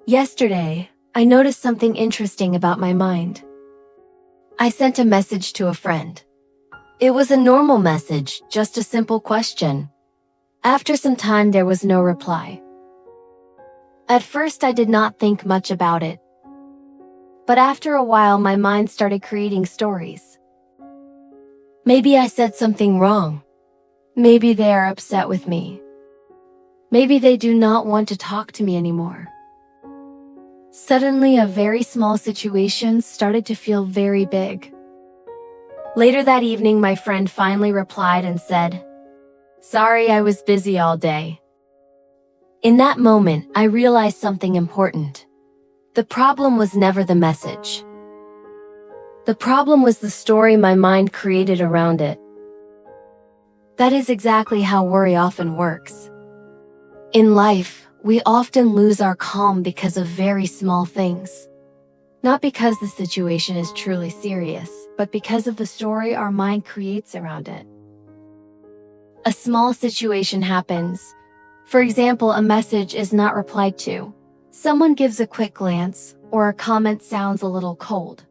Yesterday, I noticed something interesting about my mind. I sent a message to a friend. It was a normal message, just a simple question. After some time, there was no reply. At first, I did not think much about it. But after a while, my mind started creating stories. Maybe I said something wrong. Maybe they are upset with me. Maybe they do not want to talk to me anymore. Suddenly, a very small situation started to feel very big. Later that evening, my friend finally replied and said, "Sorry, I was busy all day." In that moment, I realized something important. The problem was never the message. The problem was the story my mind created around it. That is exactly how worry often works. In life, we often lose our calm because of very small things. Not because the situation is truly serious, but because of the story our mind creates around it. A small situation happens. For example, a message is not replied to. Someone gives a quick glance, or a comment sounds a little cold.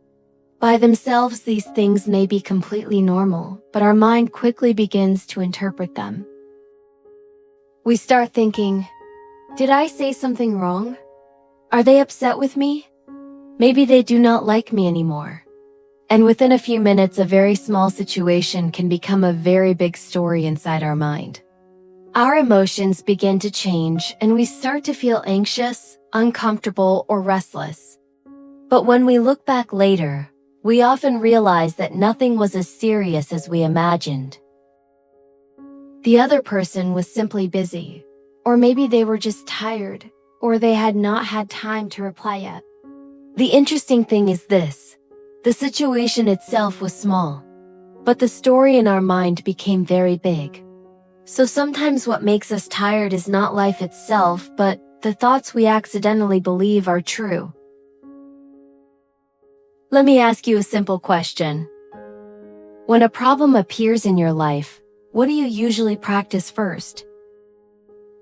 By themselves, these things may be completely normal, but our mind quickly begins to interpret them. We start thinking, did I say something wrong? Are they upset with me? Maybe they do not like me anymore. And within a few minutes, a very small situation can become a very big story inside our mind. Our emotions begin to change and we start to feel anxious, uncomfortable, or restless. But when we look back later, we often realize that nothing was as serious as we imagined. The other person was simply busy, or maybe they were just tired, or they had not had time to reply yet. The interesting thing is this: the situation itself was small, but the story in our mind became very big. So sometimes what makes us tired is not life itself, but the thoughts we accidentally believe are true. Let me ask you a simple question. When a problem appears in your life, what do you usually practice first?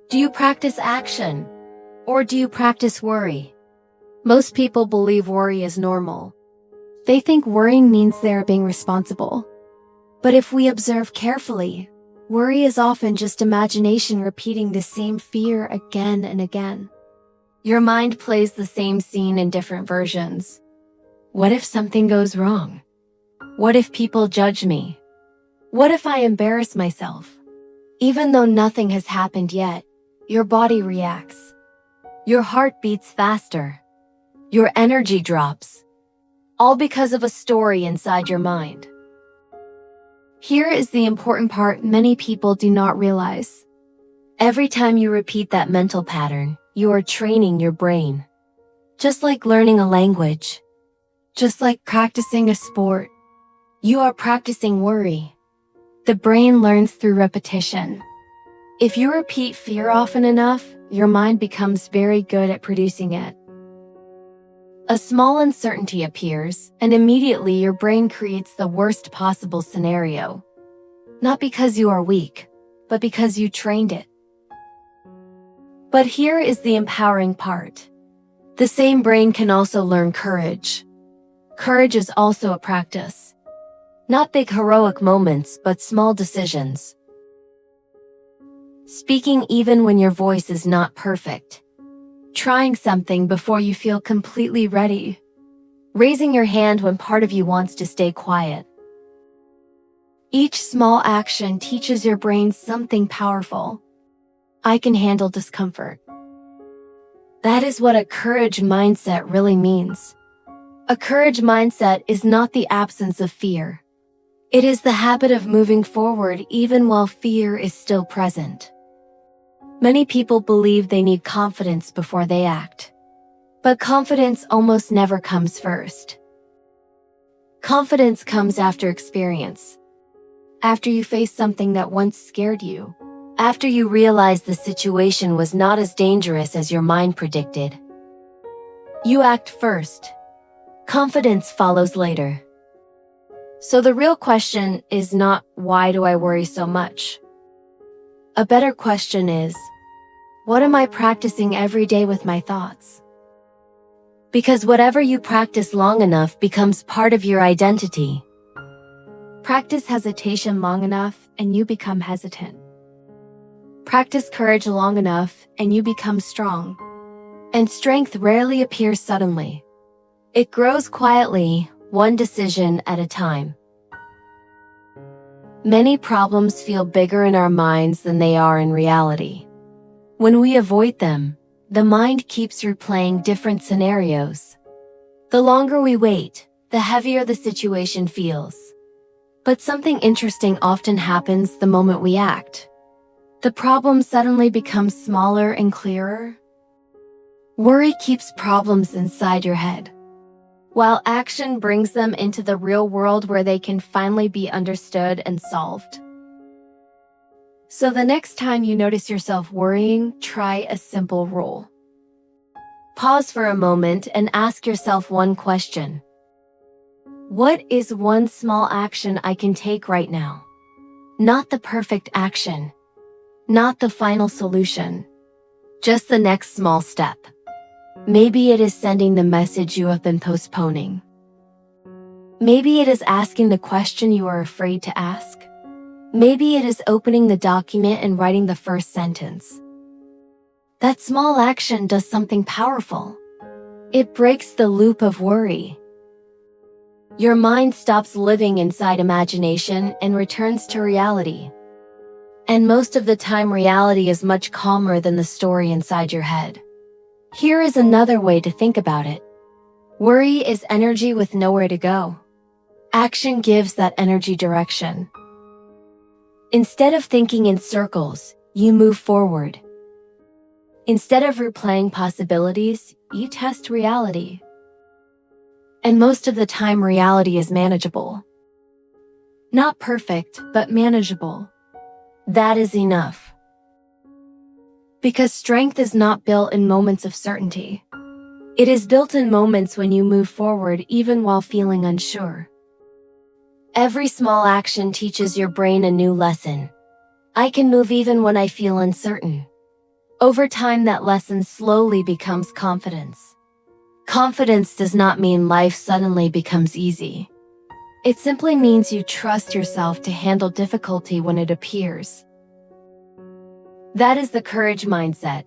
Do you practice action? Or do you practice worry? Most people believe worry is normal. They think worrying means they are being responsible. But if we observe carefully, worry is often just imagination repeating the same fear again and again. Your mind plays the same scene in different versions. What if something goes wrong? What if people judge me? What if I embarrass myself? Even though nothing has happened yet, your body reacts. Your heart beats faster. Your energy drops. All because of a story inside your mind. Here is the important part many people do not realize. Every time you repeat that mental pattern, you are training your brain. Just like learning a language. Just like practicing a sport. You are practicing worry. The brain learns through repetition. If you repeat fear often enough, your mind becomes very good at producing it. A small uncertainty appears, and immediately your brain creates the worst possible scenario. Not because you are weak, but because you trained it. But here is the empowering part. The same brain can also learn courage. Courage is also a practice. Not big heroic moments, but small decisions. Speaking even when your voice is not perfect. Trying something before you feel completely ready. Raising your hand when part of you wants to stay quiet. Each small action teaches your brain something powerful. I can handle discomfort. That is what a courage mindset really means. A courage mindset is not the absence of fear. It is the habit of moving forward even while fear is still present. Many people believe they need confidence before they act. But confidence almost never comes first. Confidence comes after experience. After you face something that once scared you. After you realize the situation was not as dangerous as your mind predicted. You act first. Confidence follows later. So the real question is not, why do I worry so much? A better question is, what am I practicing every day with my thoughts? Because whatever you practice long enough becomes part of your identity. Practice hesitation long enough and you become hesitant. Practice courage long enough and you become strong. And strength rarely appears suddenly. It grows quietly, one decision at a time. Many problems feel bigger in our minds than they are in reality. When we avoid them, the mind keeps replaying different scenarios. The longer we wait, the heavier the situation feels. But something interesting often happens the moment we act. The problem suddenly becomes smaller and clearer. Worry keeps problems inside your head, while action brings them into the real world where they can finally be understood and solved. So the next time you notice yourself worrying, try a simple rule. Pause for a moment and ask yourself one question. What is one small action I can take right now? Not the perfect action. Not the final solution. Just the next small step. Maybe it is sending the message you have been postponing. Maybe it is asking the question you are afraid to ask. Maybe it is opening the document and writing the first sentence. That small action does something powerful. It breaks the loop of worry. Your mind stops living inside imagination and returns to reality. And most of the time, reality is much calmer than the story inside your head. Here is another way to think about it. Worry is energy with nowhere to go. Action gives that energy direction. Instead of thinking in circles, you move forward. Instead of replaying possibilities, you test reality. And most of the time, reality is manageable. Not perfect, but manageable. That is enough. Because strength is not built in moments of certainty. It is built in moments when you move forward even while feeling unsure. Every small action teaches your brain a new lesson. I can move even when I feel uncertain. Over time, that lesson slowly becomes confidence. Confidence does not mean life suddenly becomes easy. It simply means you trust yourself to handle difficulty when it appears. That is the courage mindset.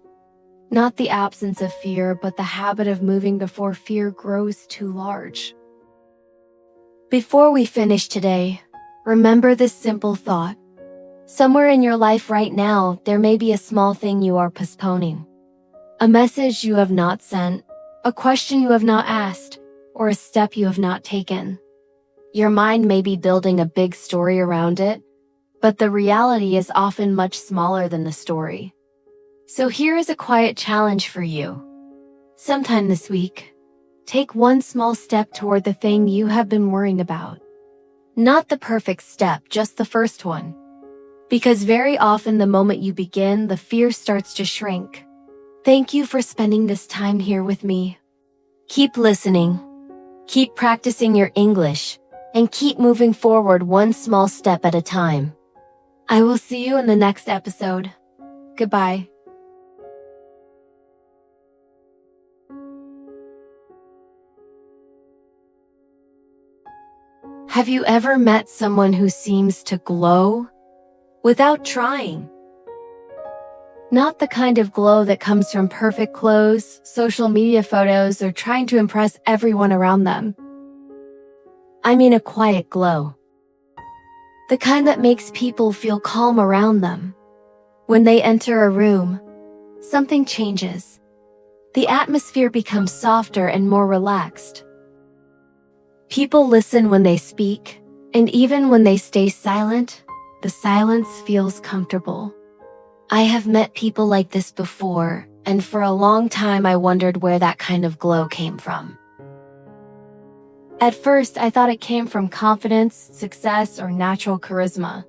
Not the absence of fear, but the habit of moving before fear grows too large. Before we finish today, remember this simple thought. Somewhere in your life right now, there may be a small thing you are postponing. A message you have not sent, a question you have not asked, or a step you have not taken. Your mind may be building a big story around it, but the reality is often much smaller than the story. So here is a quiet challenge for you. Sometime this week, take one small step toward the thing you have been worrying about. Not the perfect step, just the first one. Because very often the moment you begin, the fear starts to shrink. Thank you for spending this time here with me. Keep listening. Keep practicing your English. And keep moving forward one small step at a time. I will see you in the next episode. Goodbye. Have you ever met someone who seems to glow without trying? Not the kind of glow that comes from perfect clothes, social media photos, or trying to impress everyone around them. I mean a quiet glow. The kind that makes people feel calm around them. When they enter a room, something changes. The atmosphere becomes softer and more relaxed. People listen when they speak, and even when they stay silent, the silence feels comfortable. I have met people like this before, and for a long time I wondered where that kind of glow came from. At first, I thought it came from confidence, success, or natural charisma.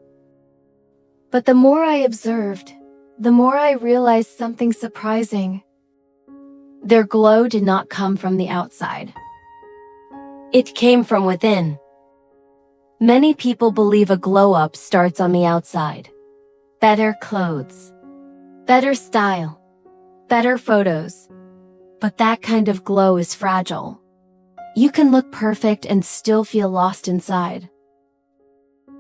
But the more I observed, the more I realized something surprising. Their glow did not come from the outside. It came from within. Many people believe a glow-up starts on the outside. Better clothes, better style, better photos. But that kind of glow is fragile. You can look perfect and still feel lost inside.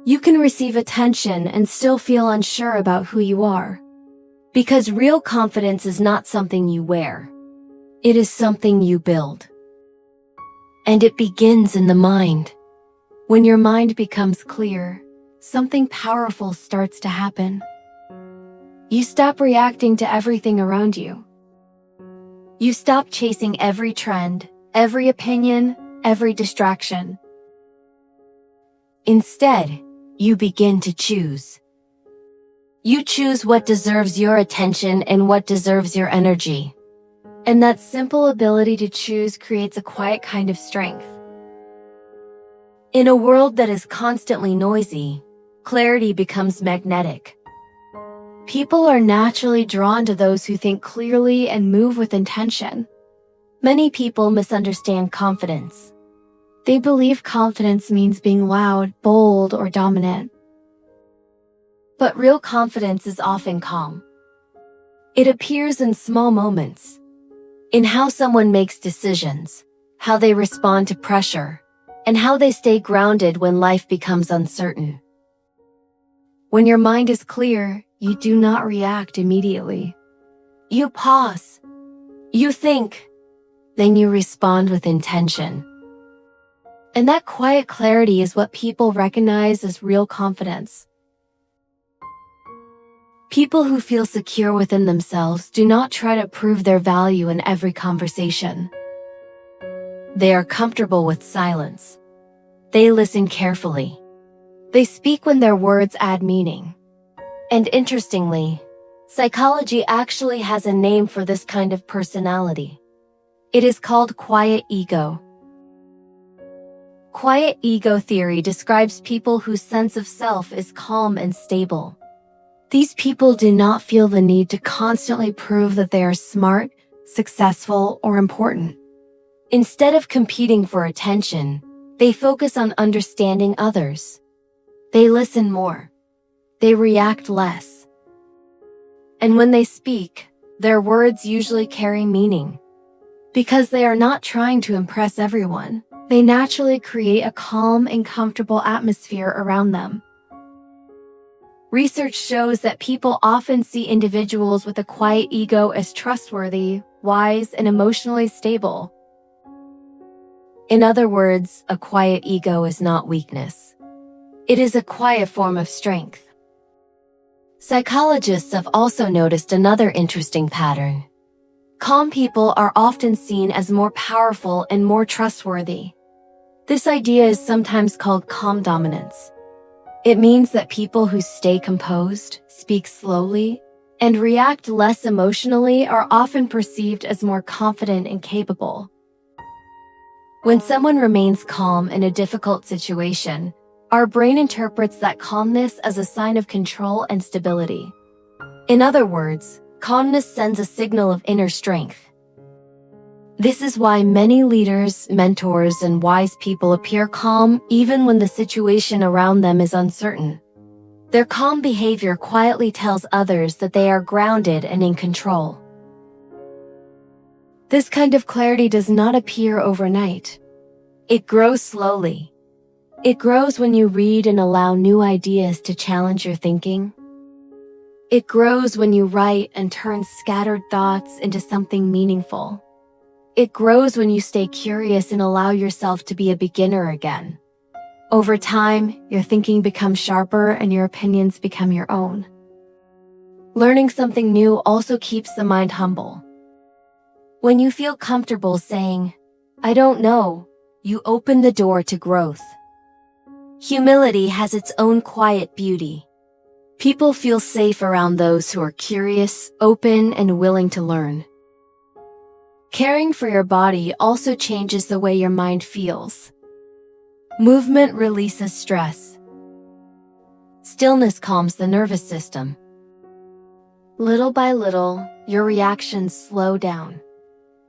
You can receive attention and still feel unsure about who you are. Because real confidence is not something you wear. It is something you build. And it begins in the mind. When your mind becomes clear, something powerful starts to happen. You stop reacting to everything around you. You stop chasing every trend, every opinion, every distraction. Instead, you begin to choose. You choose what deserves your attention and what deserves your energy. And that simple ability to choose creates a quiet kind of strength. In a world that is constantly noisy, clarity becomes magnetic. People are naturally drawn to those who think clearly and move with intention. Many people misunderstand confidence. They believe confidence means being loud, bold, or dominant. But real confidence is often calm. It appears in small moments, in how someone makes decisions, how they respond to pressure, and how they stay grounded when life becomes uncertain. When your mind is clear, you do not react immediately. You pause. You think. Then you respond with intention. And that quiet clarity is what people recognize as real confidence. People who feel secure within themselves do not try to prove their value in every conversation. They are comfortable with silence. They listen carefully. They speak when their words add meaning. And interestingly, psychology actually has a name for this kind of personality. It is called quiet ego. Quiet ego theory describes people whose sense of self is calm and stable. These people do not feel the need to constantly prove that they are smart, successful, or important. Instead of competing for attention, they focus on understanding others. They listen more. They react less. And when they speak, their words usually carry meaning. Because they are not trying to impress everyone, they naturally create a calm and comfortable atmosphere around them. Research shows that people often see individuals with a quiet ego as trustworthy, wise, and emotionally stable. In other words, a quiet ego is not weakness. It is a quiet form of strength. Psychologists have also noticed another interesting pattern. Calm people are often seen as more powerful and more trustworthy. This idea is sometimes called calm dominance. It means that people who stay composed, speak slowly, and react less emotionally are often perceived as more confident and capable. When someone remains calm in a difficult situation, our brain interprets that calmness as a sign of control and stability. In other words, calmness sends a signal of inner strength. This is why many leaders, mentors, and wise people appear calm even when the situation around them is uncertain. Their calm behavior quietly tells others that they are grounded and in control. This kind of clarity does not appear overnight. It grows slowly. It grows when you read and allow new ideas to challenge your thinking. It grows when you write and turn scattered thoughts into something meaningful. It grows when you stay curious and allow yourself to be a beginner again. Over time, your thinking becomes sharper and your opinions become your own. Learning something new also keeps the mind humble. When you feel comfortable saying, "I don't know," you open the door to growth. Humility has its own quiet beauty. People feel safe around those who are curious, open, and willing to learn. Caring for your body also changes the way your mind feels. Movement releases stress. Stillness calms the nervous system. Little by little, your reactions slow down.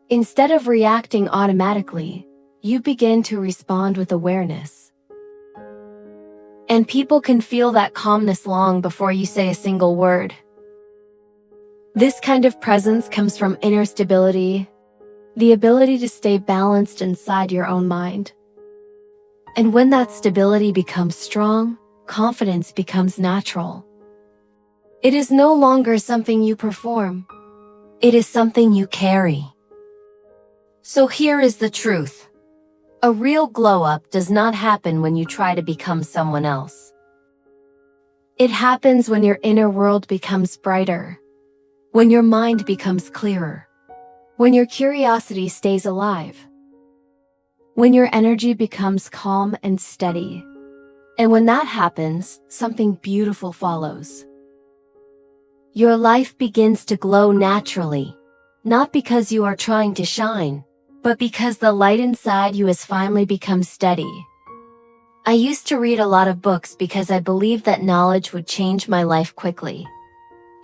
Instead of reacting automatically, you begin to respond with awareness. And people can feel that calmness long before you say a single word. This kind of presence comes from inner stability, the ability to stay balanced inside your own mind. And when that stability becomes strong, confidence becomes natural. It is no longer something you perform. It is something you carry. So here is the truth. A real glow-up does not happen when you try to become someone else. It happens when your inner world becomes brighter, when your mind becomes clearer, when your curiosity stays alive, when your energy becomes calm and steady. And when that happens, something beautiful follows. Your life begins to glow naturally, not because you are trying to shine, but because the light inside you has finally become steady. I used to read a lot of books because I believed that knowledge would change my life quickly.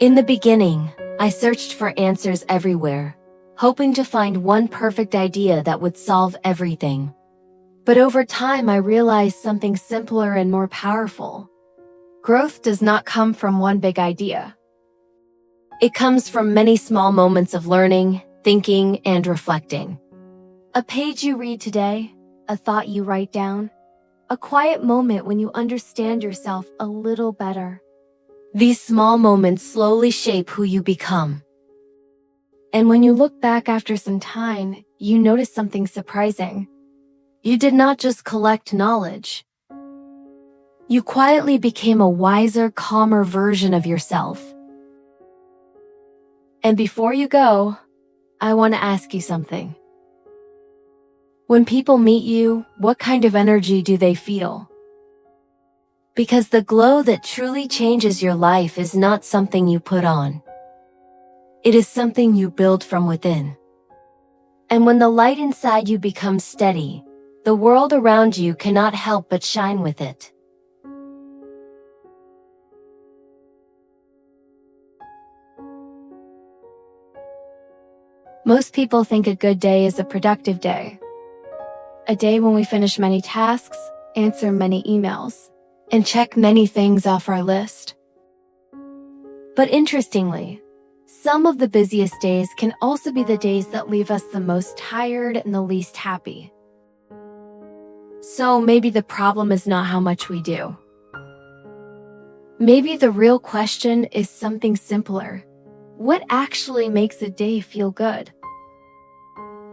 In the beginning, I searched for answers everywhere, hoping to find one perfect idea that would solve everything. But over time, I realized something simpler and more powerful. Growth does not come from one big idea. It comes from many small moments of learning, thinking, and reflecting. A page you read today, a thought you write down, a quiet moment when you understand yourself a little better. These small moments slowly shape who you become. And when you look back after some time, you notice something surprising. You did not just collect knowledge. You quietly became a wiser, calmer version of yourself. And before you go, I want to ask you something. When people meet you, what kind of energy do they feel? Because the glow that truly changes your life is not something you put on. It is something you build from within. And when the light inside you becomes steady, the world around you cannot help but shine with it. Most people think a good day is a productive day. A day when we finish many tasks, answer many emails, and check many things off our list. But interestingly, some of the busiest days can also be the days that leave us the most tired and the least happy. So maybe the problem is not how much we do. Maybe the real question is something simpler. What actually makes a day feel good?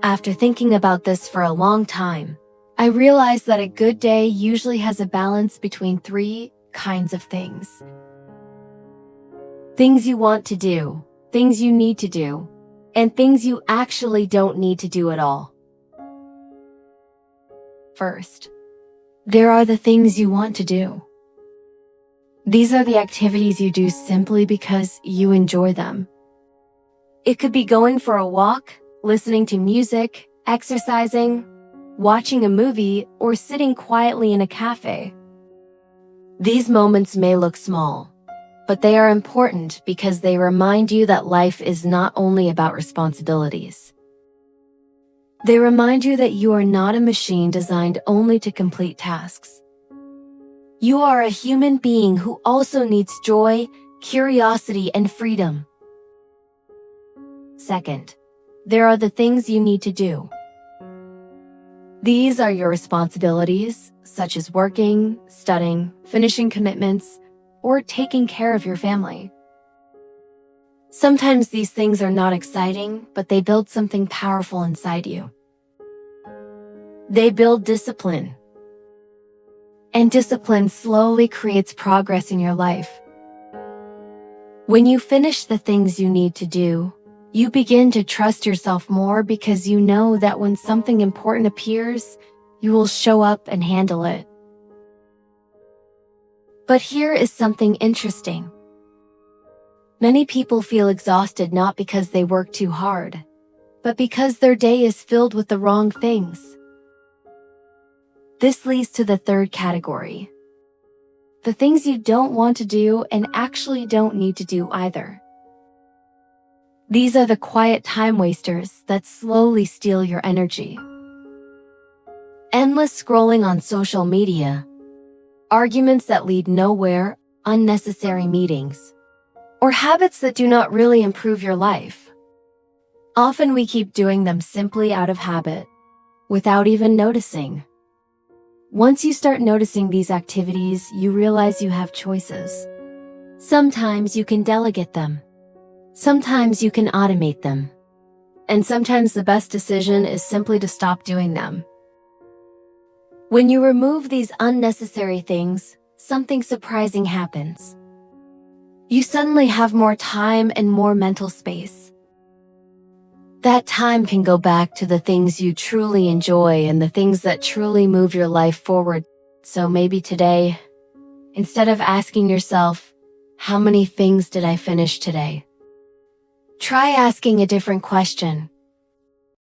After thinking about this for a long time, I realized that a good day usually has a balance between three kinds of things. Things you want to do, things you need to do, and things you actually don't need to do at all. First, there are the things you want to do. These are the activities you do simply because you enjoy them. It could be going for a walk, listening to music, exercising, watching a movie, or sitting quietly in a cafe. These moments may look small, but they are important because they remind you that life is not only about responsibilities. They remind you that you are not a machine designed only to complete tasks. You are a human being who also needs joy, curiosity, and freedom. Second, there are the things you need to do. These are your responsibilities, such as working, studying, finishing commitments, or taking care of your family. Sometimes these things are not exciting, but they build something powerful inside you. They build discipline. And discipline slowly creates progress in your life. When you finish the things you need to do, you begin to trust yourself more because you know that when something important appears, you will show up and handle it. But here is something interesting. Many people feel exhausted not because they work too hard, but because their day is filled with the wrong things. This leads to the third category. The things you don't want to do and actually don't need to do either. These are the quiet time wasters that slowly steal your energy. Endless scrolling on social media, arguments that lead nowhere, unnecessary meetings, or habits that do not really improve your life. Often we keep doing them simply out of habit, without even noticing. Once you start noticing these activities, you realize you have choices. Sometimes you can delegate them. Sometimes you can automate them. And sometimes the best decision is simply to stop doing them. When you remove these unnecessary things, something surprising happens. You suddenly have more time and more mental space. That time can go back to the things you truly enjoy and the things that truly move your life forward. So maybe today, instead of asking yourself, how many things did I finish today? Try asking a different question.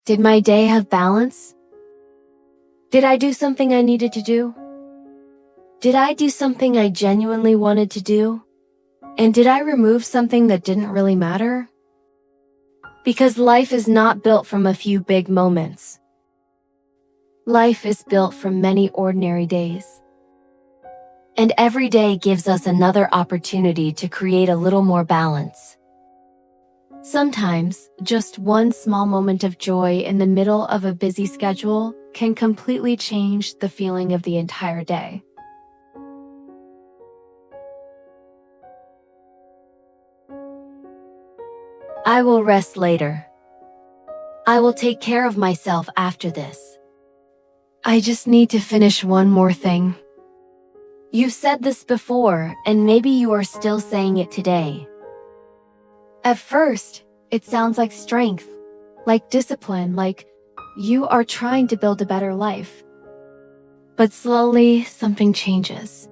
Did my day have balance? Did I do something I needed to do? Did I do something I genuinely wanted to do? And did I remove something that didn't really matter? Because life is not built from a few big moments. Life is built from many ordinary days. And every day gives us another opportunity to create a little more balance. Sometimes, just one small moment of joy in the middle of a busy schedule can completely change the feeling of the entire day. I will rest later. I will take care of myself after this. I just need to finish one more thing. You've said this before, and maybe you are still saying it today. At first, it sounds like strength, like discipline, like you are trying to build a better life. But slowly, something changes.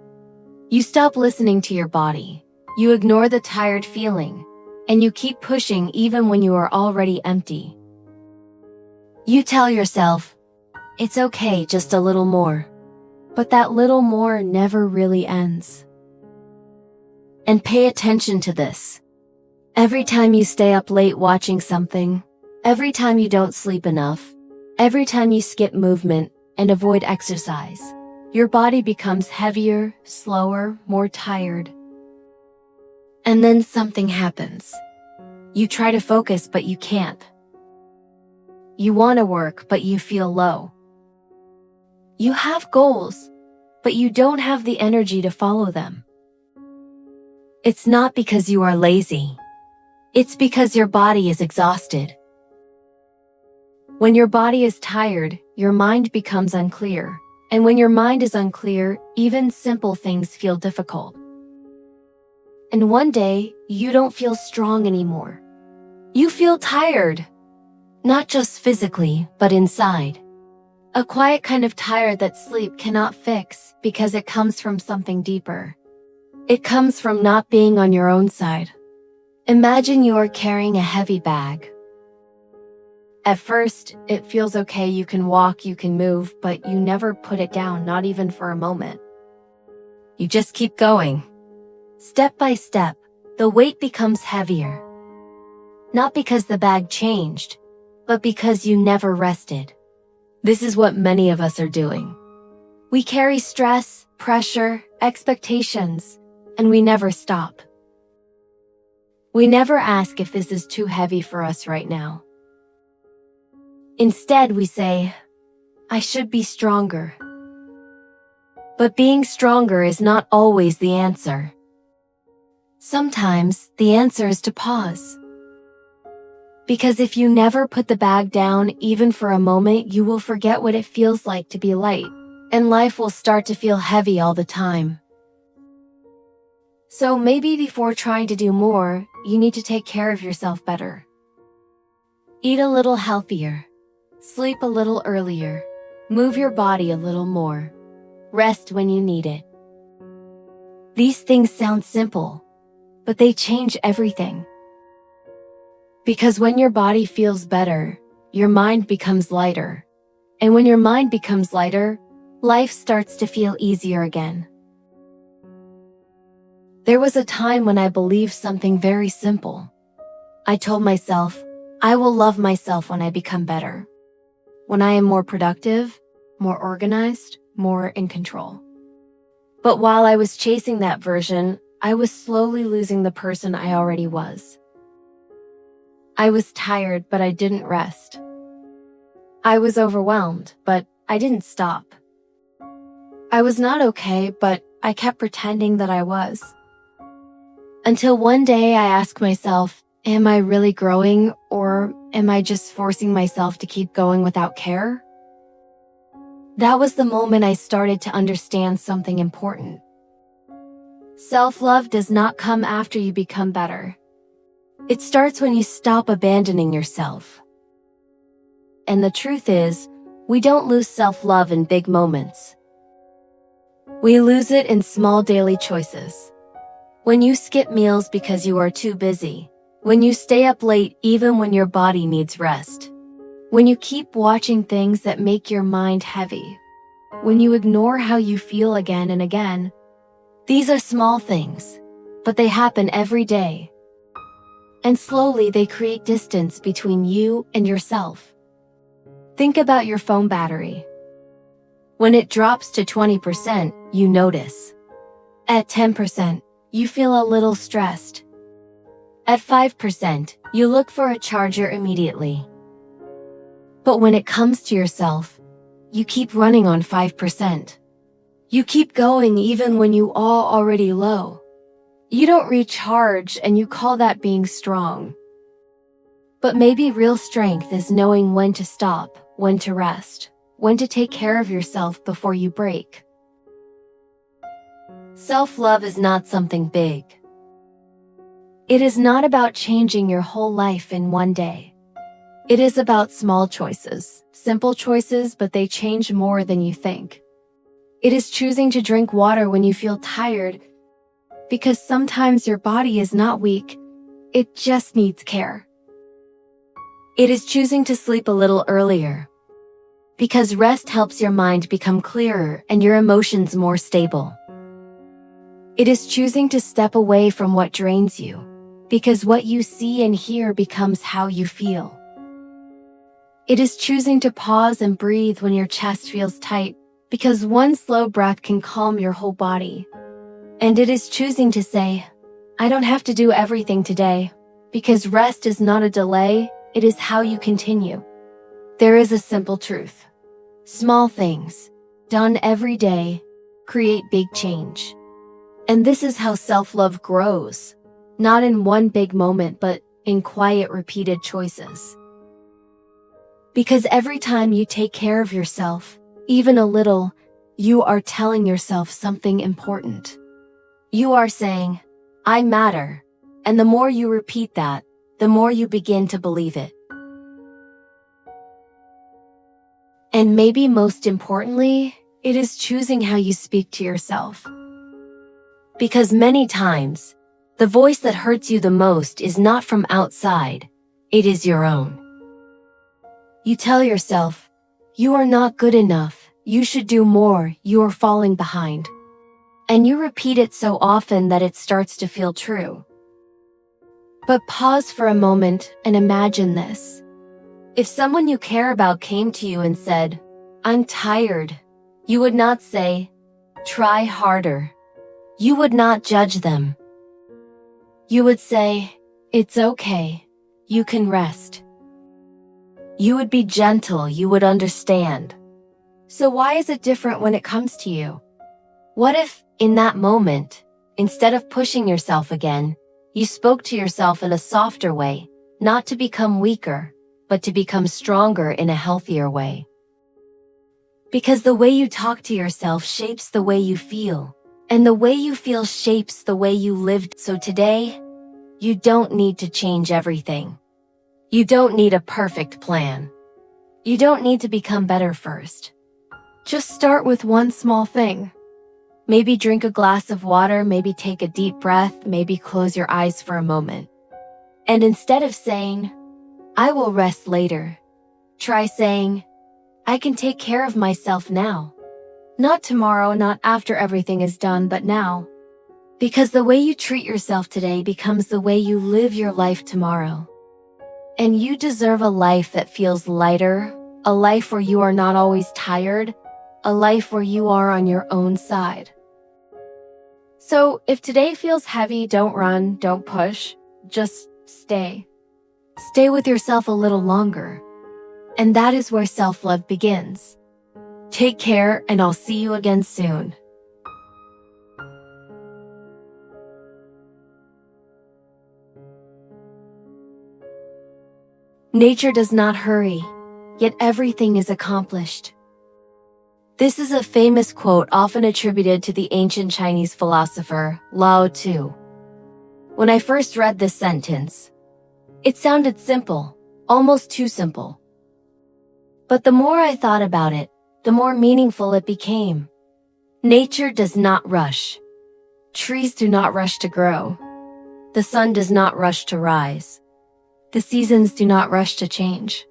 You stop listening to your body. You ignore the tired feeling, and you keep pushing even when you are already empty. You tell yourself, it's okay, just a little more. But that little more never really ends. And pay attention to this. Every time you stay up late watching something, every time you don't sleep enough, every time you skip movement and avoid exercise, your body becomes heavier, slower, more tired. And then something happens. You try to focus, but you can't. You want to work, but you feel low. You have goals, but you don't have the energy to follow them. It's not because you are lazy. It's because your body is exhausted. When your body is tired, your mind becomes unclear. And when your mind is unclear, even simple things feel difficult. And one day, you don't feel strong anymore. You feel tired. Not just physically, but inside. A quiet kind of tired that sleep cannot fix because it comes from something deeper. It comes from not being on your own side. Imagine you are carrying a heavy bag. At first, it feels okay, you can walk, you can move, but you never put it down, not even for a moment. You just keep going. Step by step, the weight becomes heavier. Not because the bag changed, but because you never rested. This is what many of us are doing. We carry stress, pressure, expectations, and we never stop. We never ask if this is too heavy for us right now. Instead, we say, I should be stronger. But being stronger is not always the answer. Sometimes, the answer is to pause. Because if you never put the bag down, even for a moment, you will forget what it feels like to be light, and life will start to feel heavy all the time. So maybe before trying to do more, you need to take care of yourself better. Eat a little healthier. Sleep a little earlier. Move your body a little more. Rest when you need it. These things sound simple, but they change everything. Because when your body feels better, your mind becomes lighter. And when your mind becomes lighter, life starts to feel easier again. There was a time when I believed something very simple. I told myself, I will love myself when I become better. When I am more productive, more organized, more in control. But while I was chasing that version, I was slowly losing the person I already was. I was tired, but I didn't rest. I was overwhelmed, but I didn't stop. I was not okay, but I kept pretending that I was. Until one day I asked myself, am I really growing, or am I just forcing myself to keep going without care? That was the moment I started to understand something important. Self-love does not come after you become better. It starts when you stop abandoning yourself. And the truth is, we don't lose self-love in big moments. We lose it in small daily choices. When you skip meals because you are too busy. When you stay up late even when your body needs rest. When you keep watching things that make your mind heavy. When you ignore how you feel again and again. These are small things, but they happen every day. And slowly they create distance between you and yourself. Think about your phone battery. When it drops to 20%, you notice. At 10%, you feel a little stressed. At 5%, you look for a charger immediately. But when it comes to yourself, you keep running on 5%. You keep going even when you are already low. You don't recharge, and you call that being strong. But maybe real strength is knowing when to stop, when to rest, when to take care of yourself before you break. Self-love is not something big. It is not about changing your whole life in one day. It is about small choices, simple choices, but they change more than you think. It is choosing to drink water when you feel tired, because sometimes your body is not weak, it just needs care. It is choosing to sleep a little earlier, because rest helps your mind become clearer and your emotions more stable. It is choosing to step away from what drains you, because what you see and hear becomes how you feel. It is choosing to pause and breathe when your chest feels tight, because one slow breath can calm your whole body. And it is choosing to say, I don't have to do everything today, because rest is not a delay, it is how you continue. There is a simple truth. Small things, done every day, create big change. And this is how self-love grows, not in one big moment, but in quiet, repeated choices. Because every time you take care of yourself, even a little, you are telling yourself something important. You are saying, I matter. And the more you repeat that, the more you begin to believe it. And maybe most importantly, it is choosing how you speak to yourself. Because many times, the voice that hurts you the most is not from outside, it is your own. You tell yourself, you are not good enough, you should do more, you are falling behind. And you repeat it so often that it starts to feel true. But pause for a moment and imagine this. If someone you care about came to you and said, I'm tired, you would not say, try harder. You would not judge them. You would say, it's okay, you can rest. You would be gentle, you would understand. So why is it different when it comes to you? What if, in that moment, instead of pushing yourself again, you spoke to yourself in a softer way, not to become weaker, but to become stronger in a healthier way? Because the way you talk to yourself shapes the way you feel, and the way you feel shapes the way you lived. So today, you don't need to change everything. You don't need a perfect plan. You don't need to become better first. Just start with one small thing. Maybe drink a glass of water, maybe take a deep breath, maybe close your eyes for a moment. And instead of saying, I will rest later, try saying, I can take care of myself now. Not tomorrow, not after everything is done, but now. Because the way you treat yourself today becomes the way you live your life tomorrow. And you deserve a life that feels lighter, a life where you are not always tired, a life where you are on your own side. So if today feels heavy, don't run, don't push, just stay. Stay with yourself a little longer. And that is where self-love begins. Take care, and I'll see you again soon. Nature does not hurry, yet everything is accomplished. This is a famous quote often attributed to the ancient Chinese philosopher Lao Tzu. When I first read this sentence, it sounded simple, almost too simple. But the more I thought about it, the more meaningful it became. Nature does not rush. Trees do not rush to grow. The sun does not rush to rise. The seasons do not rush to change.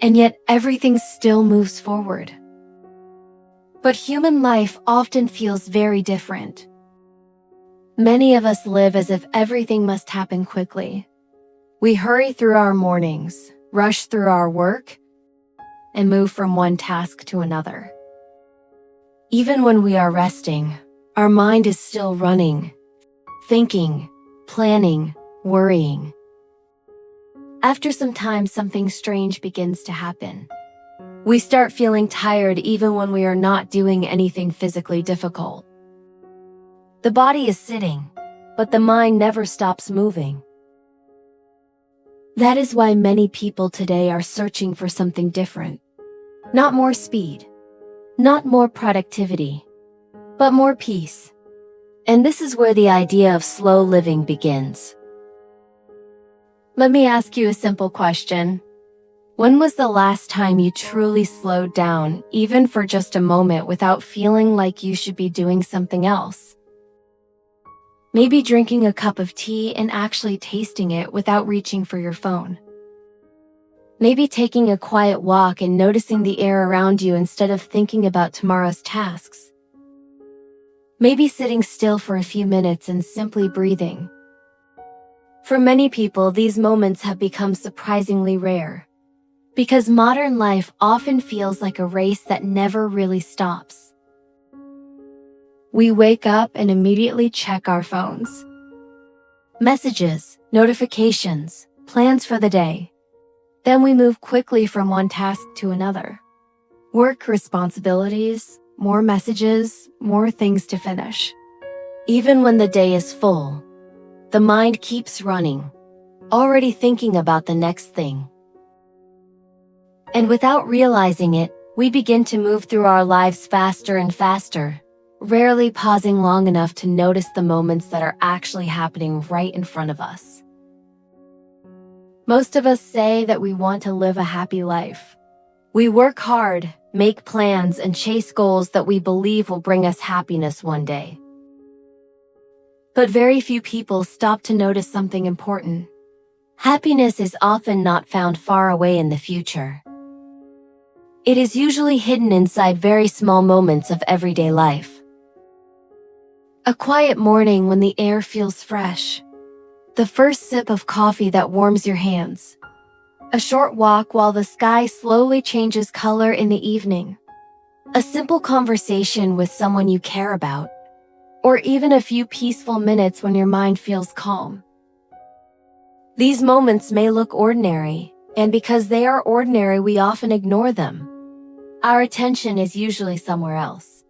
And yet everything still moves forward. But human life often feels very different. Many of us live as if everything must happen quickly. We hurry through our mornings, rush through our work, and move from one task to another. Even when we are resting, our mind is still running, thinking, planning, worrying. After some time, something strange begins to happen. We start feeling tired even when we are not doing anything physically difficult. The body is sitting, but the mind never stops moving. That is why many people today are searching for something different. Not more speed, not more productivity, but more peace. And this is where the idea of slow living begins. Let me ask you a simple question. When was the last time you truly slowed down, even for just a moment, without feeling like you should be doing something else? Maybe drinking a cup of tea and actually tasting it without reaching for your phone. Maybe taking a quiet walk and noticing the air around you instead of thinking about tomorrow's tasks. Maybe sitting still for a few minutes and simply breathing. For many people, these moments have become surprisingly rare. Because modern life often feels like a race that never really stops. We wake up and immediately check our phones. Messages, notifications, plans for the day. Then we move quickly from one task to another. Work responsibilities, more messages, more things to finish. Even when the day is full, the mind keeps running, already thinking about the next thing. And without realizing it, we begin to move through our lives faster and faster, rarely pausing long enough to notice the moments that are actually happening right in front of us. Most of us say that we want to live a happy life. We work hard, make plans, and chase goals that we believe will bring us happiness one day. But very few people stop to notice something important. Happiness is often not found far away in the future. It is usually hidden inside very small moments of everyday life. A quiet morning when the air feels fresh. The first sip of coffee that warms your hands. A short walk while the sky slowly changes color in the evening. A simple conversation with someone you care about. Or even a few peaceful minutes when your mind feels calm. These moments may look ordinary, and because they are ordinary, we often ignore them. Our attention is usually somewhere else.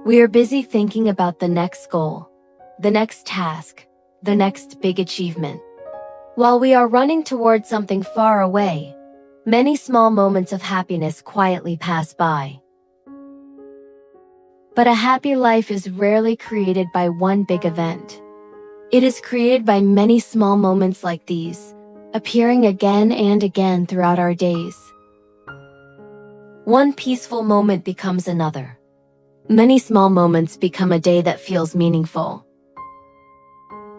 We are busy thinking about the next goal, the next task, the next big achievement. While we are running towards something far away, many small moments of happiness quietly pass by. But a happy life is rarely created by one big event. It is created by many small moments like these, appearing again and again throughout our days. One peaceful moment becomes another. Many small moments become a day that feels meaningful.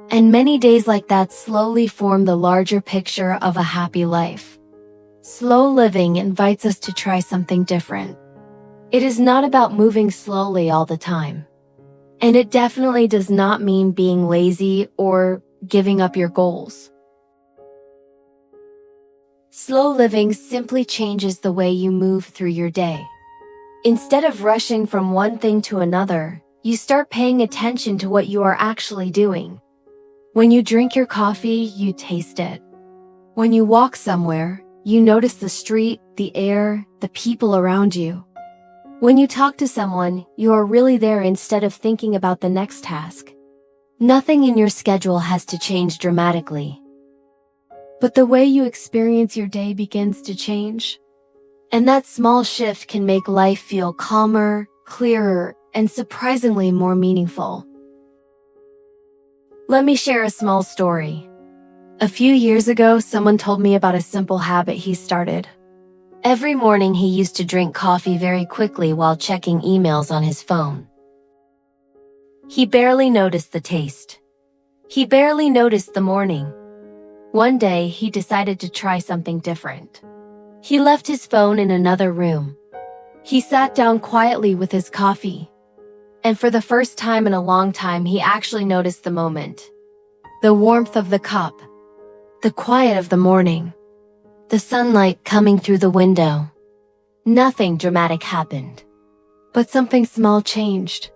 And many days like that slowly form the larger picture of a happy life. Slow living invites us to try something different. It is not about moving slowly all the time. And it definitely does not mean being lazy or giving up your goals. Slow living simply changes the way you move through your day. Instead of rushing from one thing to another, you start paying attention to what you are actually doing. When you drink your coffee, you taste it. When you walk somewhere, you notice the street, the air, the people around you. When you talk to someone, you are really there instead of thinking about the next task. Nothing in your schedule has to change dramatically. But the way you experience your day begins to change. And that small shift can make life feel calmer, clearer, and surprisingly more meaningful. Let me share a small story. A few years ago, someone told me about a simple habit he started. Every morning he used to drink coffee very quickly while checking emails on his phone. He barely noticed the taste. He barely noticed the morning. One day, he decided to try something different. He left his phone in another room. He sat down quietly with his coffee. And for the first time in a long time, he actually noticed the moment. The warmth of the cup. The quiet of the morning. The sunlight coming through the window. Nothing dramatic happened. But something small changed.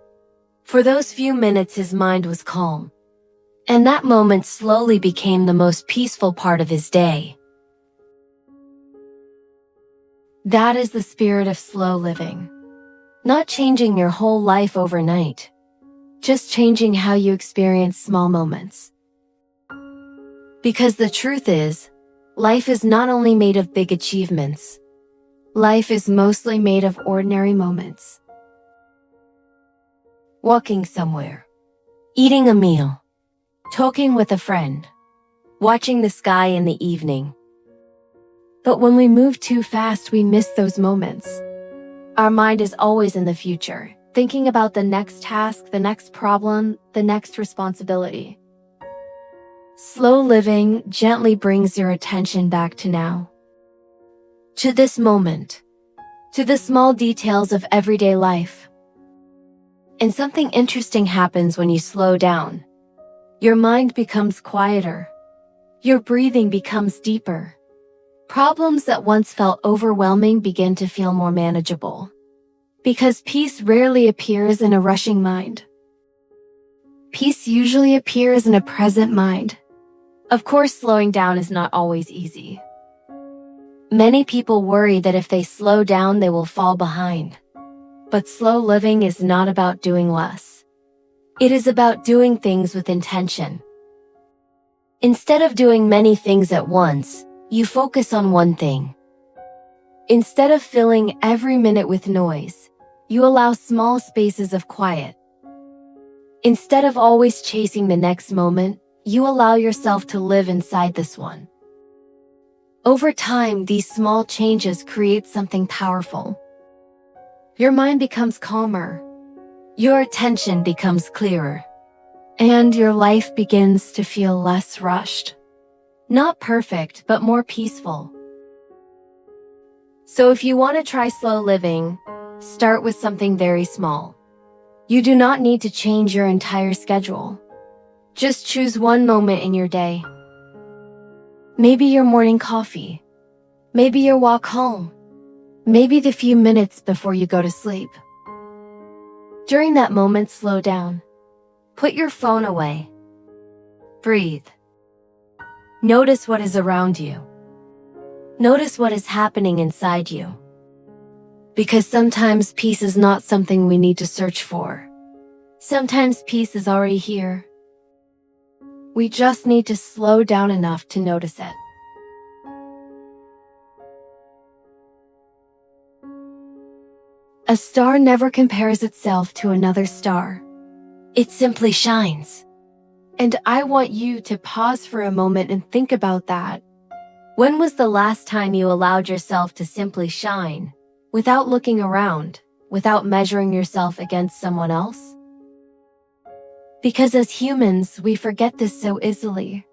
For those few minutes his mind was calm. And that moment slowly became the most peaceful part of his day. That is the spirit of slow living. Not changing your whole life overnight. Just changing how you experience small moments. Because the truth is, life is not only made of big achievements. Life is mostly made of ordinary moments. Walking somewhere. Eating a meal. Talking with a friend. Watching the sky in the evening. But when we move too fast, we miss those moments. Our mind is always in the future, thinking about the next task, the next problem, the next responsibility. Slow living gently brings your attention back to now. To this moment. To the small details of everyday life. And something interesting happens when you slow down. Your mind becomes quieter. Your breathing becomes deeper. Problems that once felt overwhelming begin to feel more manageable. Because peace rarely appears in a rushing mind. Peace usually appears in a present mind. Of course, slowing down is not always easy. Many people worry that if they slow down, they will fall behind. But slow living is not about doing less. It is about doing things with intention. Instead of doing many things at once, you focus on one thing. Instead of filling every minute with noise, you allow small spaces of quiet. Instead of always chasing the next moment, you allow yourself to live inside this one. Over time, these small changes create something powerful. Your mind becomes calmer. Your attention becomes clearer. And your life begins to feel less rushed. Not perfect, but more peaceful. So if you want to try slow living, start with something very small. You do not need to change your entire schedule. Just choose one moment in your day. Maybe your morning coffee. Maybe your walk home. Maybe the few minutes before you go to sleep. During that moment, slow down. Put your phone away. Breathe. Notice what is around you. Notice what is happening inside you. Because sometimes peace is not something we need to search for. Sometimes peace is already here. We just need to slow down enough to notice it. A star never compares itself to another star. It simply shines. And I want you to pause for a moment and think about that. When was the last time you allowed yourself to simply shine, without looking around, without measuring yourself against someone else? Because as humans, we forget this so easily.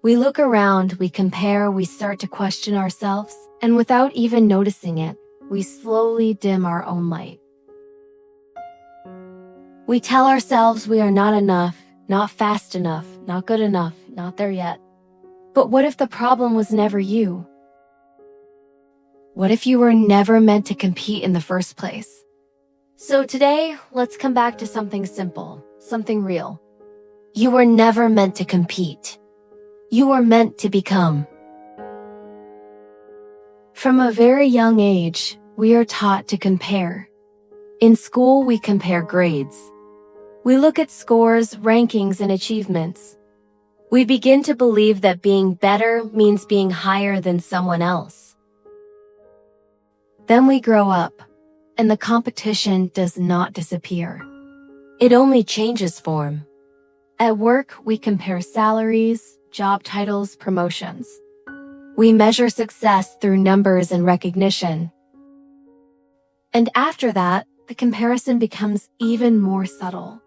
We look around, we compare, we start to question ourselves, and without even noticing it, we slowly dim our own light. We tell ourselves we are not enough, not fast enough, not good enough, not there yet. But what if the problem was never you? What if you were never meant to compete in the first place? So today, let's come back to something simple, something real. You were never meant to compete. You were meant to become. From a very young age, we are taught to compare. In school, we compare grades. We look at scores, rankings, and achievements. We begin to believe that being better means being higher than someone else. Then we grow up, and the competition does not disappear. It only changes form. At work, we compare salaries, job titles, promotions. We measure success through numbers and recognition. And after that, the comparison becomes even more subtle.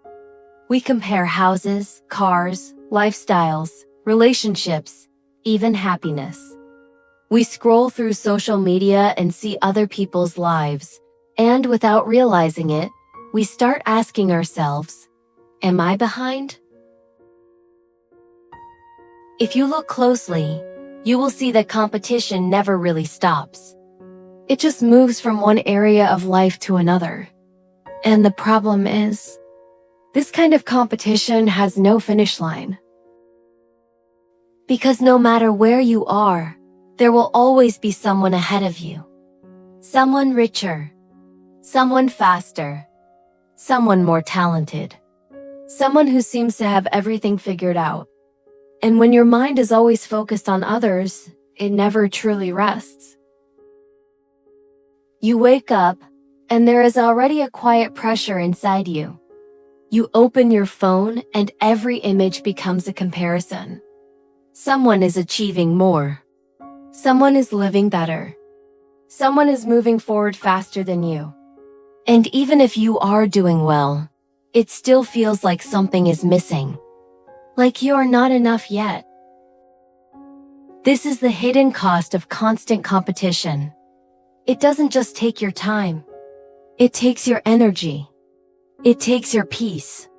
We compare houses, cars, lifestyles, relationships, even happiness. We scroll through social media and see other people's lives, and without realizing it, we start asking ourselves, am I behind? If you look closely, you will see that competition never really stops. It just moves from one area of life to another. And the problem is, this kind of competition has no finish line. Because no matter where you are, there will always be someone ahead of you. Someone richer. Someone faster. Someone more talented. Someone who seems to have everything figured out. And when your mind is always focused on others, it never truly rests. You wake up, and there is already a quiet pressure inside you. You open your phone, and every image becomes a comparison. Someone is achieving more. Someone is living better. Someone is moving forward faster than you. And even if you are doing well, it still feels like something is missing. Like you are not enough yet. This is the hidden cost of constant competition. It doesn't just take your time. It takes your energy. It takes your peace.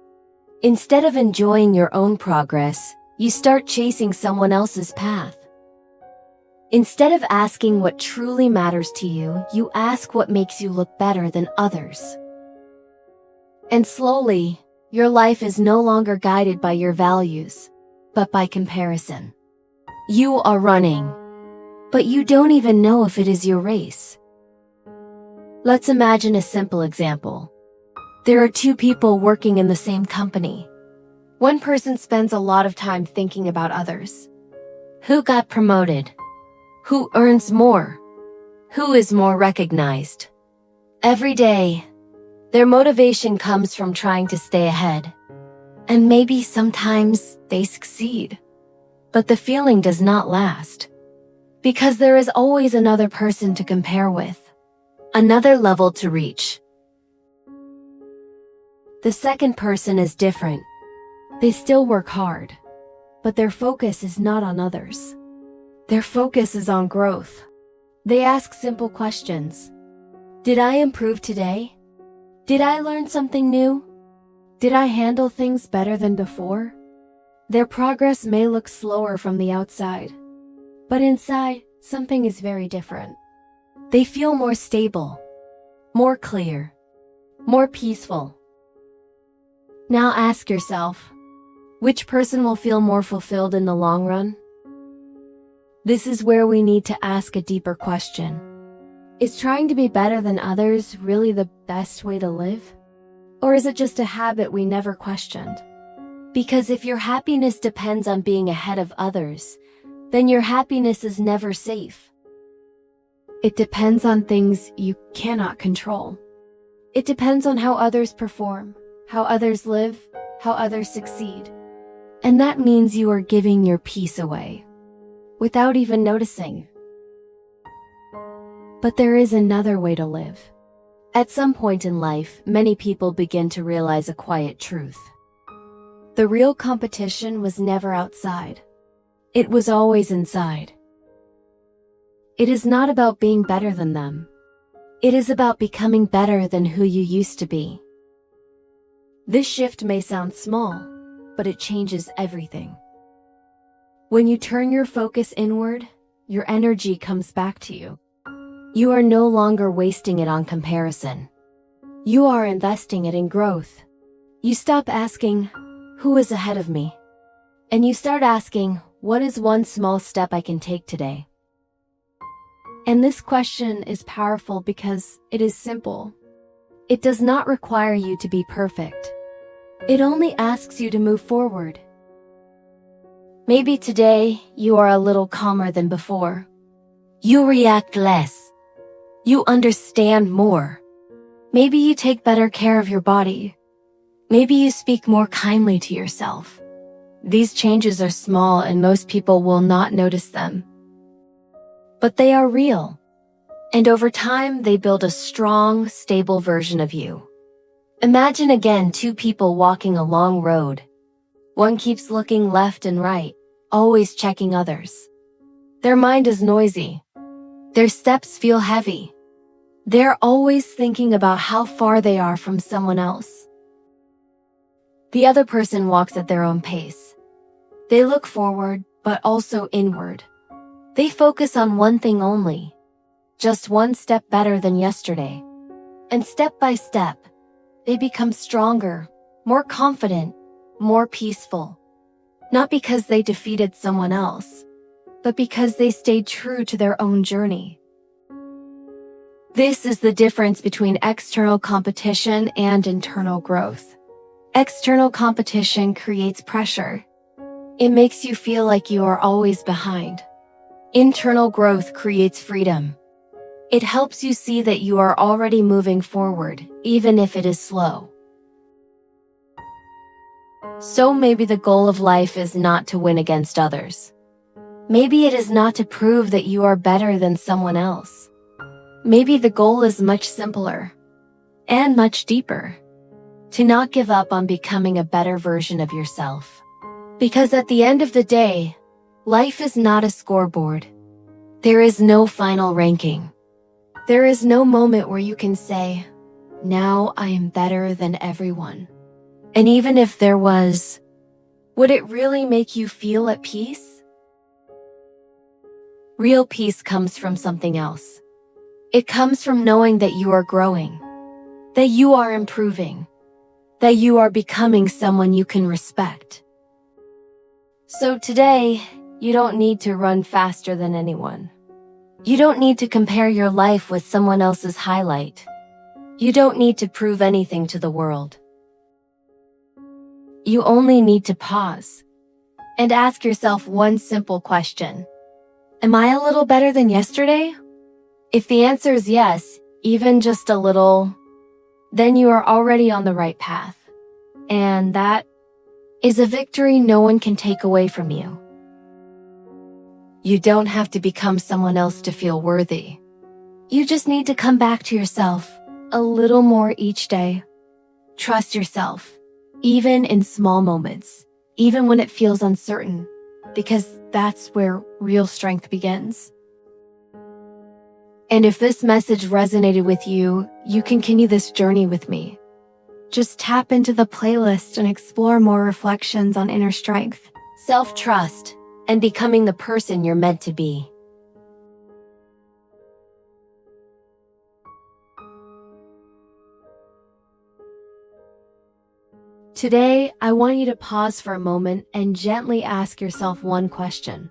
Instead of enjoying your own progress, you start chasing someone else's path. Instead of asking what truly matters to you, you ask what makes you look better than others. And slowly, your life is no longer guided by your values, but by comparison. You are running, but you don't even know if it is your race. Let's imagine a simple example. There are two people working in the same company. One person spends a lot of time thinking about others. Who got promoted? Who earns more? Who is more recognized? Every day, their motivation comes from trying to stay ahead. And maybe sometimes they succeed. But the feeling does not last. Because there is always another person to compare with. Another level to reach. The second person is different. They still work hard. But their focus is not on others. Their focus is on growth. They ask simple questions. Did I improve today? Did I learn something new? Did I handle things better than before? Their progress may look slower from the outside, but inside, something is very different. They feel more stable, more clear, more peaceful. Now ask yourself, which person will feel more fulfilled in the long run? This is where we need to ask a deeper question. Is trying to be better than others really the best way to live? Or is it just a habit we never questioned? Because if your happiness depends on being ahead of others, then your happiness is never safe. It depends on things you cannot control. It depends on how others perform, how others live, how others succeed. And that means you are giving your peace away, without even noticing. But there is another way to live. At some point in life, many people begin to realize a quiet truth. The real competition was never outside. It was always inside. It is not about being better than them. It is about becoming better than who you used to be. This shift may sound small, but it changes everything. When you turn your focus inward, your energy comes back to you. You are no longer wasting it on comparison. You are investing it in growth. You stop asking, who is ahead of me? And you start asking, what is one small step I can take today? And this question is powerful because it is simple. It does not require you to be perfect. It only asks you to move forward. Maybe today you are a little calmer than before. You react less. You understand more. Maybe you take better care of your body. Maybe you speak more kindly to yourself. These changes are small and most people will not notice them. But they are real. And over time, they build a strong, stable version of you. Imagine again two people walking a long road. One keeps looking left and right, always checking others. Their mind is noisy. Their steps feel heavy. They're always thinking about how far they are from someone else. The other person walks at their own pace. They look forward, but also inward. They focus on one thing only, just one step better than yesterday. And step by step, they become stronger, more confident, more peaceful. Not because they defeated someone else, but because they stayed true to their own journey. This is the difference between external competition and internal growth. External competition creates pressure. It makes you feel like you are always behind. Internal growth creates freedom. It helps you see that you are already moving forward, even if it is slow. So maybe the goal of life is not to win against others. Maybe it is not to prove that you are better than someone else. Maybe the goal is much simpler and much deeper. To not give up on becoming a better version of yourself. Because at the end of the day, life is not a scoreboard. There is no final ranking. There is no moment where you can say, now I am better than everyone. And even if there was, would it really make you feel at peace? Real peace comes from something else. It comes from knowing that you are growing, that you are improving, that you are becoming someone you can respect. So today, you don't need to run faster than anyone. You don't need to compare your life with someone else's highlight. You don't need to prove anything to the world. You only need to pause and ask yourself one simple question. Am I a little better than yesterday? If the answer is yes, even just a little, then you are already on the right path. And that is a victory no one can take away from you. You don't have to become someone else to feel worthy. You just need to come back to yourself a little more each day. Trust yourself, even in small moments, even when it feels uncertain, because that's where real strength begins. And if this message resonated with you, you can continue this journey with me. Just tap into the playlist and explore more reflections on inner strength, self-trust, and becoming the person you're meant to be. Today, I want you to pause for a moment and gently ask yourself one question.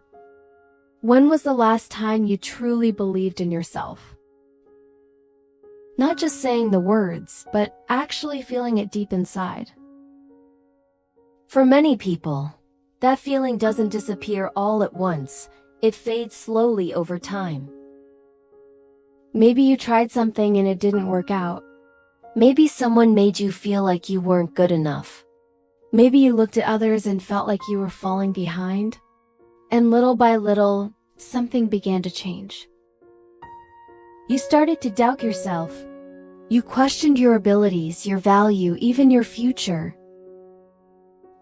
When was the last time you truly believed in yourself? Not just saying the words, but actually feeling it deep inside. For many people, that feeling doesn't disappear all at once. It fades slowly over time. Maybe you tried something and it didn't work out. Maybe someone made you feel like you weren't good enough. Maybe you looked at others and felt like you were falling behind. And little by little, something began to change. You started to doubt yourself. You questioned your abilities, your value, even your future.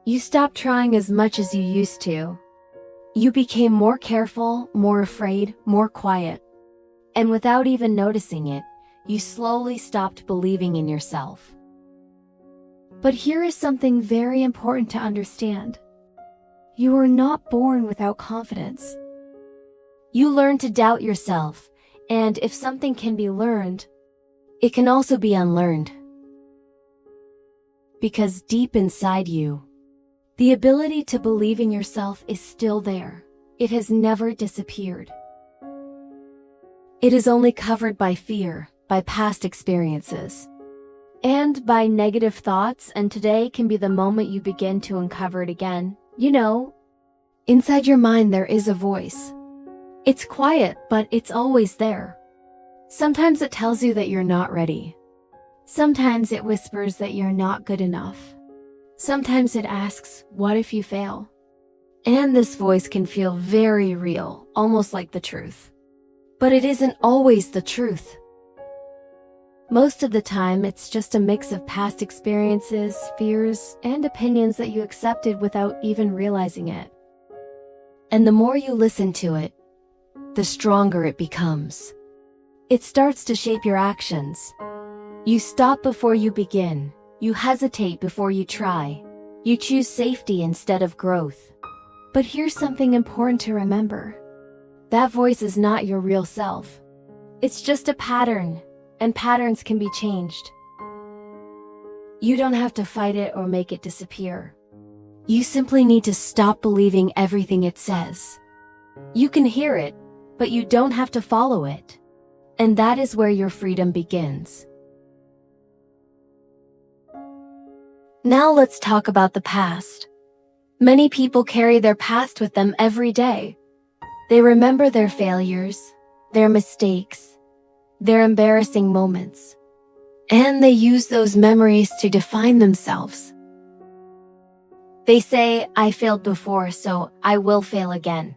You stopped trying as much as you used to. You became more careful, more afraid, more quiet. And without even noticing it, you slowly stopped believing in yourself. But here is something very important to understand. You were not born without confidence. You learned to doubt yourself, and if something can be learned, it can also be unlearned. Because deep inside you, the ability to believe in yourself is still there. It has never disappeared. It is only covered by fear, by past experiences, and by negative thoughts, and today can be the moment you begin to uncover it again. Inside your mind there is a voice. It's quiet, but it's always there. Sometimes it tells you that you're not ready. Sometimes it whispers that you're not good enough. Sometimes it asks, what if you fail? And this voice can feel very real, almost like the truth. But it isn't always the truth. Most of the time, it's just a mix of past experiences, fears, and opinions that you accepted without even realizing it. And the more you listen to it, the stronger it becomes. It starts to shape your actions. You stop before you begin. You hesitate before you try. You choose safety instead of growth. But here's something important to remember. That voice is not your real self. It's just a pattern, and patterns can be changed. You don't have to fight it or make it disappear. You simply need to stop believing everything it says. You can hear it, but you don't have to follow it. And that is where your freedom begins. Now let's talk about the past. Many people carry their past with them every day. They remember their failures, their mistakes, their embarrassing moments, and they use those memories to define themselves. They say, I failed before, so I will fail again.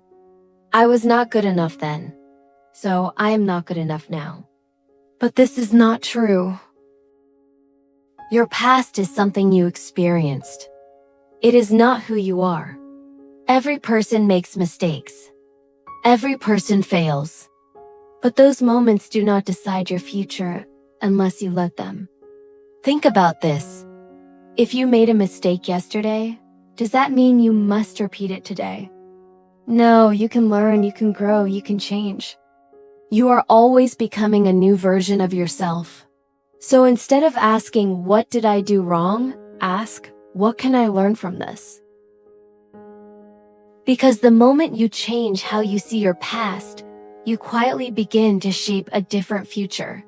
I was not good enough then, so I am not good enough now. But this is not true. Your past is something you experienced. It is not who you are. Every person makes mistakes. Every person fails. But those moments do not decide your future unless you let them. Think about this. If you made a mistake yesterday, does that mean you must repeat it today? No, you can learn, you can grow, you can change. You are always becoming a new version of yourself. So instead of asking, what did I do wrong? Ask, what can I learn from this? Because the moment you change how you see your past, you quietly begin to shape a different future.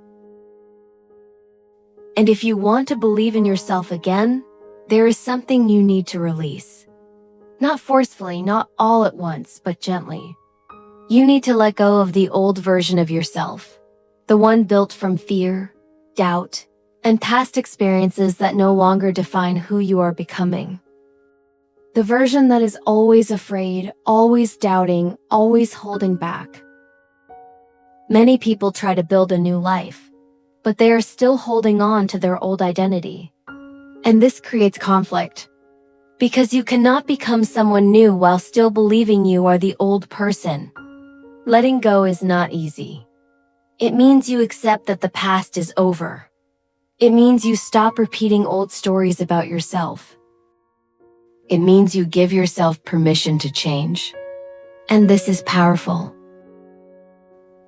And if you want to believe in yourself again, there is something you need to release. Not forcefully, not all at once, but gently. You need to let go of the old version of yourself, the one built from fear, doubt, and past experiences that no longer define who you are becoming. The version that is always afraid, always doubting, always holding back. Many people try to build a new life, but they are still holding on to their old identity. And this creates conflict. Because you cannot become someone new while still believing you are the old person. Letting go is not easy. It means you accept that the past is over. It means you stop repeating old stories about yourself. It means you give yourself permission to change. And this is powerful.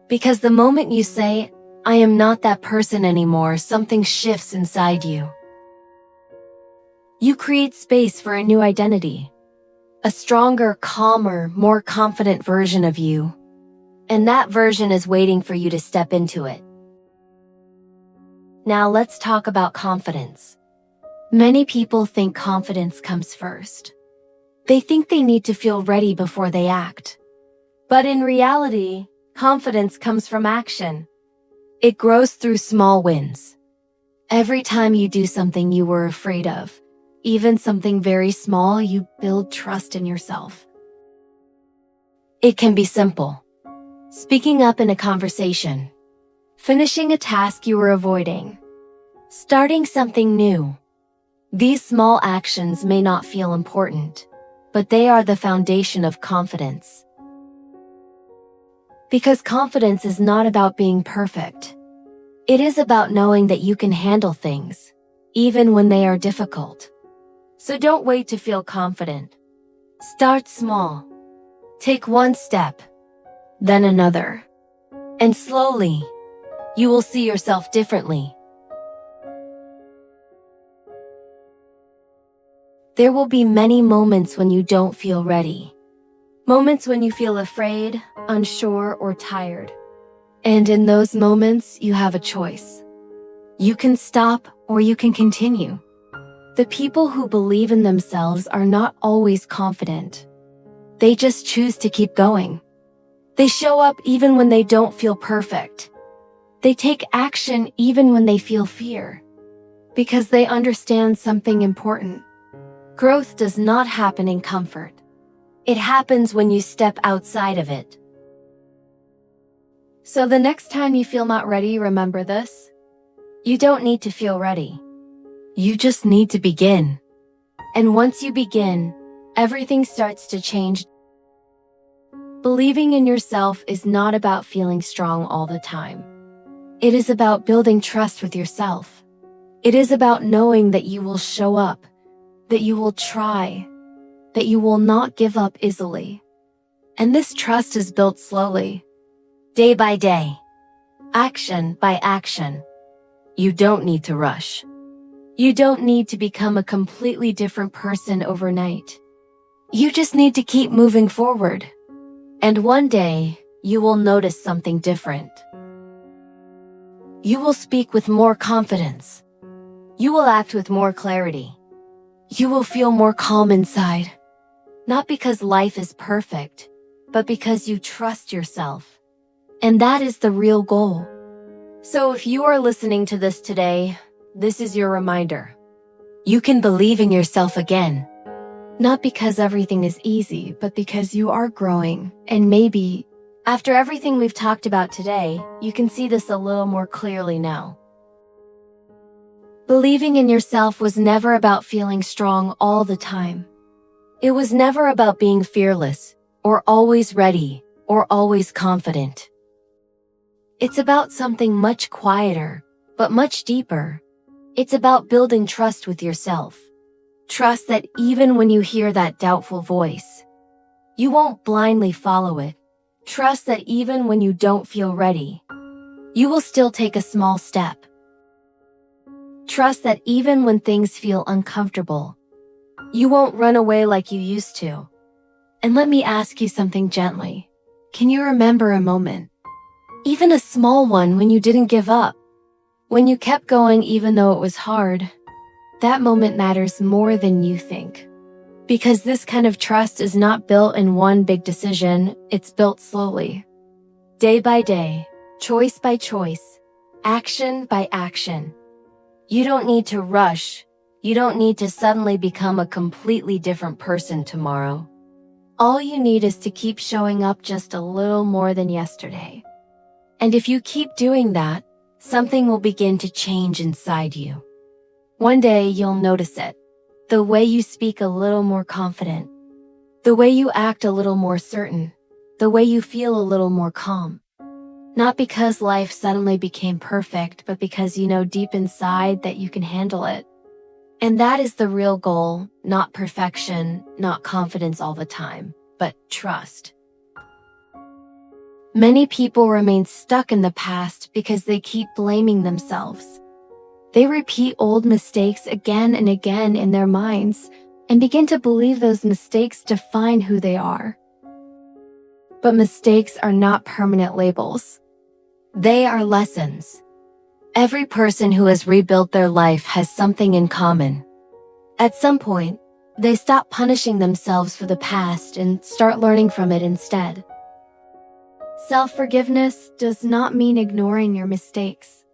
Because the moment you say, I am not that person anymore, something shifts inside you. You create space for a new identity. A stronger, calmer, more confident version of you. And that version is waiting for you to step into it. Now let's talk about confidence. Many people think confidence comes first. They think they need to feel ready before they act. But in reality, confidence comes from action. It grows through small wins. Every time you do something you were afraid of, even something very small, you build trust in yourself. It can be simple. Speaking up in a conversation. Finishing a task you were avoiding. Starting something new. These small actions may not feel important, but they are the foundation of confidence. Because confidence is not about being perfect. It is about knowing that you can handle things, even when they are difficult. So don't wait to feel confident. Start small. Take one step, then another. And slowly, you will see yourself differently. There will be many moments when you don't feel ready. Moments when you feel afraid, unsure, or tired. And in those moments, you have a choice. You can stop or you can continue. The people who believe in themselves are not always confident. They just choose to keep going. They show up even when they don't feel perfect. They take action even when they feel fear. Because they understand something important. Growth does not happen in comfort. It happens when you step outside of it. So the next time you feel not ready, remember this. You don't need to feel ready. You just need to begin. And once you begin, everything starts to change. Believing in yourself is not about feeling strong all the time. It is about building trust with yourself. It is about knowing that you will show up, that you will try, that you will not give up easily. And this trust is built slowly, day by day, action by action. You don't need to rush. You don't need to become a completely different person overnight. You just need to keep moving forward. And one day, you will notice something different. You will speak with more confidence. You will act with more clarity. You will feel more calm inside. Not because life is perfect, but because you trust yourself. And that is the real goal. So if you are listening to this today, this is your reminder. You can believe in yourself again. Not because everything is easy, but because you are growing. And maybe, after everything we've talked about today, you can see this a little more clearly now. Believing in yourself was never about feeling strong all the time. It was never about being fearless, or always ready, or always confident. It's about something much quieter, but much deeper. It's about building trust with yourself. Trust that even when you hear that doubtful voice, you won't blindly follow it. Trust that even when you don't feel ready, you will still take a small step. Trust that even when things feel uncomfortable, you won't run away like you used to. And let me ask you something gently. Can you remember a moment, even a small one, when you didn't give up? When you kept going even though it was hard? That moment matters more than you think. Because this kind of trust is not built in one big decision, it's built slowly. Day by day, choice by choice, action by action. You don't need to rush. You don't need to suddenly become a completely different person tomorrow. All you need is to keep showing up just a little more than yesterday. And if you keep doing that, something will begin to change inside you. One day you'll notice it. The way you speak a little more confident. The way you act a little more certain. The way you feel a little more calm. Not because life suddenly became perfect, but because you know deep inside that you can handle it. And that is the real goal, not perfection, not confidence all the time, but trust. Many people remain stuck in the past because they keep blaming themselves. They repeat old mistakes again and again in their minds and begin to believe those mistakes define who they are. But mistakes are not permanent labels. They are lessons. Every person who has rebuilt their life has something in common. At some point, they stop punishing themselves for the past and start learning from it instead. Self-forgiveness does not mean ignoring your mistakes.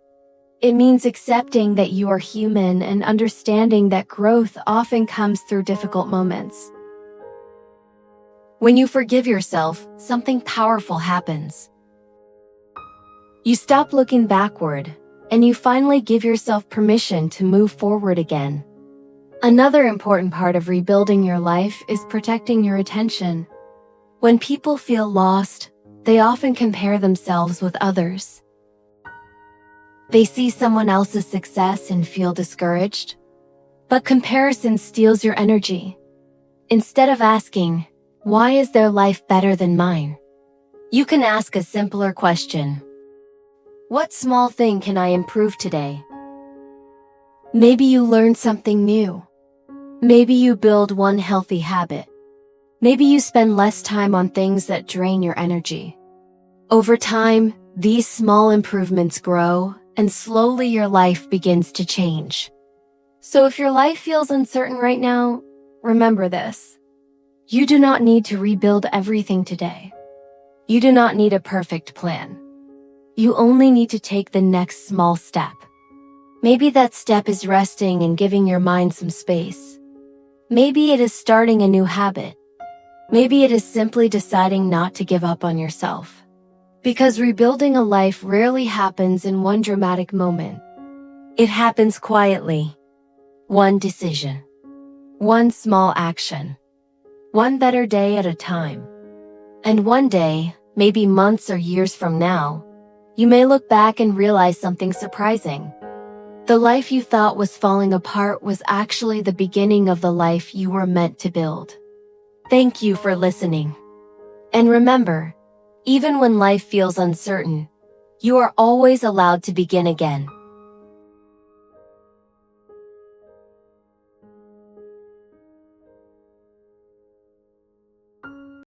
It means accepting that you are human and understanding that growth often comes through difficult moments. When you forgive yourself, something powerful happens. You stop looking backward, and you finally give yourself permission to move forward again. Another important part of rebuilding your life is protecting your attention. When people feel lost, they often compare themselves with others. They see someone else's success and feel discouraged. But comparison steals your energy. Instead of asking, why is their life better than mine? You can ask a simpler question. What small thing can I improve today? Maybe you learn something new. Maybe you build one healthy habit. Maybe you spend less time on things that drain your energy. Over time, These small improvements grow, and slowly your life begins to change. So if your life feels uncertain right now, remember this. You do not need to rebuild everything today. You do not need a perfect plan. You only need to take the next small step. Maybe that step is resting and giving your mind some space. Maybe it is starting a new habit. Maybe it is simply deciding not to give up on yourself. Because rebuilding a life rarely happens in one dramatic moment. It happens quietly. One decision. One small action. One better day at a time. And one day, maybe months or years from now, you may look back and realize something surprising. The life you thought was falling apart was actually the beginning of the life you were meant to build. Thank you for listening. And remember, even when life feels uncertain, you are always allowed to begin again.